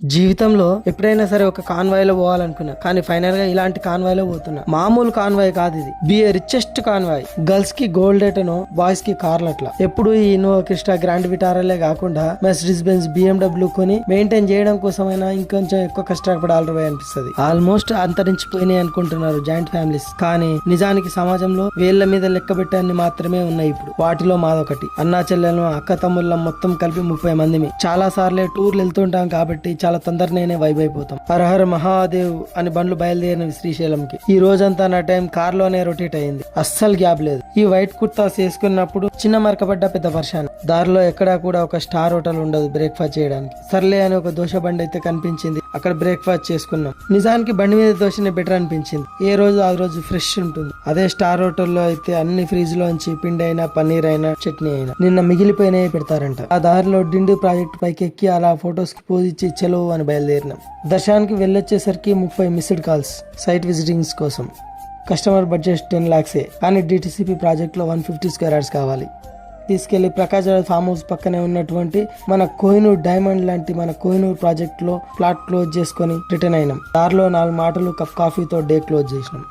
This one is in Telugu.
జీవితంలో ఎప్పుడైనా సరే ఒక కాన్వాయ్ లో పోవాలనుకున్నా, కానీ ఫైనల్ గా ఇలాంటి కాన్వాయ్ లో పోతున్నా. మామూలు కాన్వాయ్ కాదు ఇది, బిఏ రిచెస్ట్ కాన్వాయ్. గర్ల్స్ కి గోల్డ్ ఎటనో, బాయ్స్ కి కార్లు అట్లా. ఎప్పుడు ఈ ఇన్నోవా క్రిస్టా, గ్రాండ్ విటారాలే కాకుండా మెర్సిడీస్ బెంజ్, BMW కొని మెయింటైన్ చేయడం కోసమైనా ఇంకొంచెం ఎక్కువ కష్టపడాలి అనిపిస్తుంది. ఆల్మోస్ట్ అంతరించిపోయినాయి అనుకుంటున్నారు జాయింట్ ఫ్యామిలీస్, కానీ నిజానికి సమాజంలో వేళ్ల మీద లెక్క పెట్టాన్ని మాత్రమే ఉన్నాయి ఇప్పుడు. వాటిలో మాదొకటి. అన్నా చెల్లెలను, అక్క తమ్ముళ్ళం మొత్తం కలిపి 30 మందిమి. చాలా సార్లే టూర్లు వెళ్తుంటాం కాబట్టి చాలా తొందరనే వైబ్ అయిపోతాం. హరహర మహాదేవ్ అని బండ్లు బయలుదేరినవి శ్రీశైలంకి. ఈ రోజంతా నా టైం కార్ లోనే రొటేట్ అయింది. అస్సలు గ్యాప్ లేదు. ఈ వైట్ కుర్తాస్ వేసుకున్నప్పుడు చిన్న మరకబడ్డ పెద్ద వర్షాన్ని. దారిలో ఎక్కడా కూడా ఒక స్టార్ హోటల్ ఉండదు బ్రేక్ఫాస్ట్ చేయడానికి. సర్లే అని ఒక దోశ బండి అయితే కనిపించింది. అక్కడ బ్రేక్ఫాస్ట్ చేసుకున్నాం. నిజానికి బండి మీద దోశనే బెటర్ అనిపించింది. ఏ రోజు ఆ రోజు ఫ్రెష్ ఉంటుంది. అదే స్టార్ హోటల్లో అయితే అన్ని ఫ్రిడ్జ్ లోంచి పిండి అయినా, పన్నీర్ అయినా, చట్నీ అయినా నిన్న మిగిలిపోయినాయి పెడతారంట. ఆ దారిలో డిండి ప్రాజెక్ట్ పైకి ఎక్కి అలా ఫొటోస్ కి పోజ్ ఇచ్చి చలో అని బయలుదేరినాం. దర్శనానికి వెళ్ళొచ్చేసరికి 30 మిస్డ్ కాల్స్ సైట్ విజిటింగ్స్ కోసం. కస్టమర్ బడ్జెట్ 10 lakhs, కానీ డిటిసిపి ప్రాజెక్ట్ లో 150 square yards కావాలి. తీసుకెళ్లి ప్రకాశ్ ఫామ్ హౌస్ పక్కనే ఉన్నటువంటి మన కోహినూర్ డైమండ్ లాంటి మన కోహినూర్ ప్రాజెక్ట్ లో ఫ్లాట్ క్లోజ్ చేసుకుని రిటర్న్ అయినాం. దారిలో 4 మాటలు కప్ కాఫీతో డే క్లోజ్ చేసినాం.